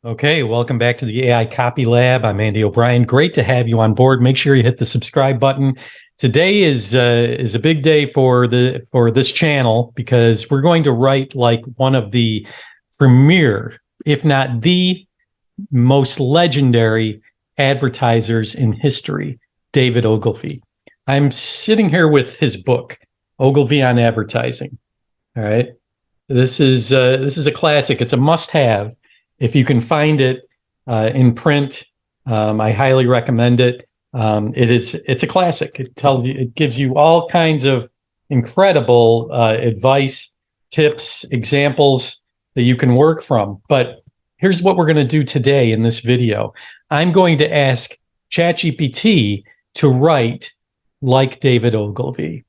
Okay, welcome back to the AI Copy Lab. I'm Andy O'Brien. Great to have you on board. Make sure you hit the subscribe button. Today is a big day for this channel because we're going to write like one of the premier, if not the most legendary advertisers in history, David Ogilvy. I'm sitting here with his book, Ogilvy on Advertising. All right, this is a classic. It's a must-have. If you can find it in print, I highly recommend it. It's a classic. It gives you all kinds of incredible advice, tips, examples that you can work from. But here's what we're going to do today in this video. I'm going to ask ChatGPT to write like David Ogilvy.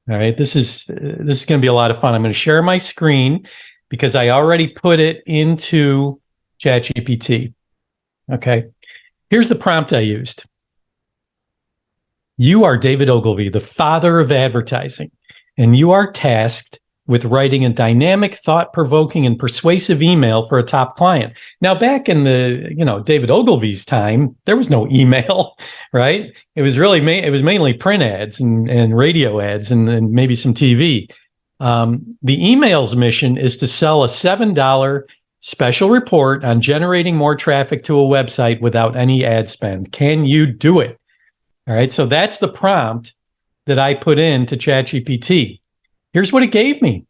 All right, this is going to be a lot of fun. I'm going to share my screen because I already put it into ChatGPT. Okay, here's the prompt I used. You are David Ogilvy, the father of advertising, and you are tasked with writing a dynamic, thought-provoking, and persuasive email for a top client. Now, back in the David Ogilvy's time, there was no email, right? It was mainly print ads and radio ads and maybe some TV. The email's mission is to sell a $7 special report on generating more traffic to a website without any ad spend. Can you do it? All right, so that's the prompt that I put into ChatGPT. Here's what it gave me.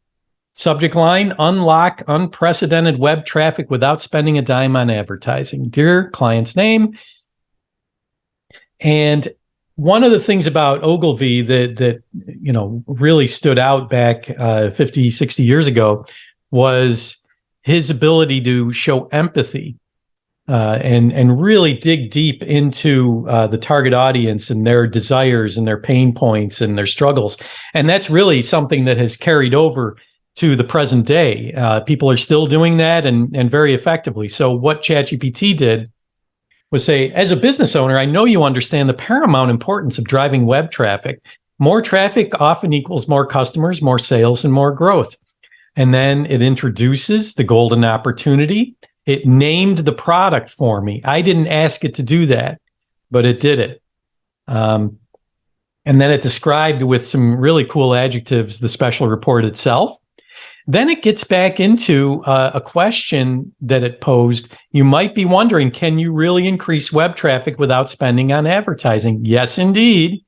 Subject line, unlock unprecedented web traffic without spending a dime on advertising. Dear client's name. And one of the things about Ogilvy that really stood out back 50, 60 years ago was his ability to show empathy and really dig deep into the target audience and their desires and their pain points and their struggles. And that's really something that has carried over to the present day. People are still doing that and very effectively. So what ChatGPT did was say, as a business owner, I know you understand the paramount importance of driving web traffic. More traffic often equals more customers, more sales, and more growth. And then it introduces the golden opportunity. It named the product for me. I didn't ask it to do that, but it did it. And then it described with some really cool adjectives the special report itself. Then it gets back into a question that it posed. You might be wondering, can you really increase web traffic without spending on advertising? Yes, indeed.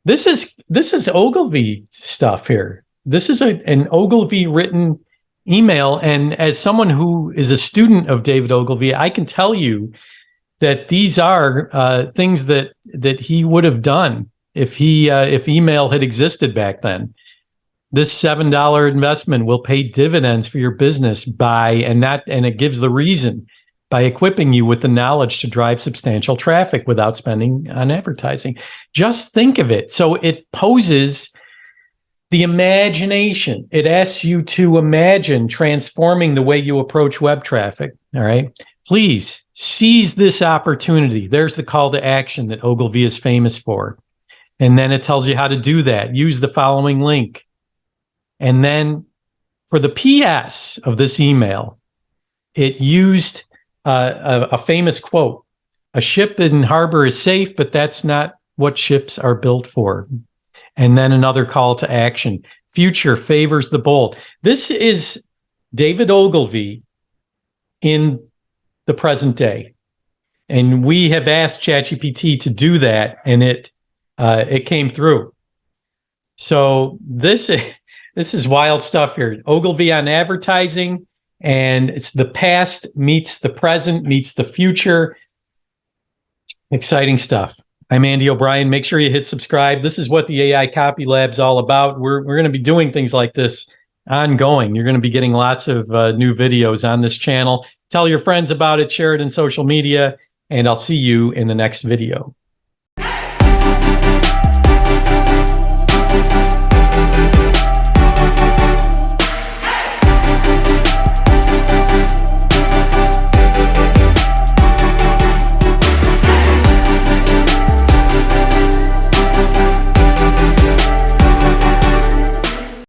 This is Ogilvy stuff here. This is an Ogilvy written email. And as someone who is a student of David Ogilvy, I can tell you that these are things that he would have done if email had existed back then. This $7 investment will pay dividends for your business and it gives the reason by equipping you with the knowledge to drive substantial traffic without spending on advertising. Just think of it. So it poses the imagination. It asks you to imagine transforming the way you approach web traffic. All right. Please seize this opportunity. There's the call to action that Ogilvy is famous for. And then it tells you how to do that. Use the following link. And then for the PS of this email, it used a famous quote. A ship in harbor is safe, but that's not what ships are built for. And then another call to action. Future favors the bold. This is David Ogilvy in the present day. And we have asked ChatGPT to do that, and it came through. So this is wild stuff here. Ogilvy on advertising, and it's the past meets the present meets the future. Exciting stuff. I'm Andy O'Brien. Make sure you hit subscribe. This is what the AI Copy Lab's all about. We're going to be doing things like this ongoing. You're going to be getting lots of new videos on this channel. Tell your friends about it, share it in social media, and I'll see you in the next video.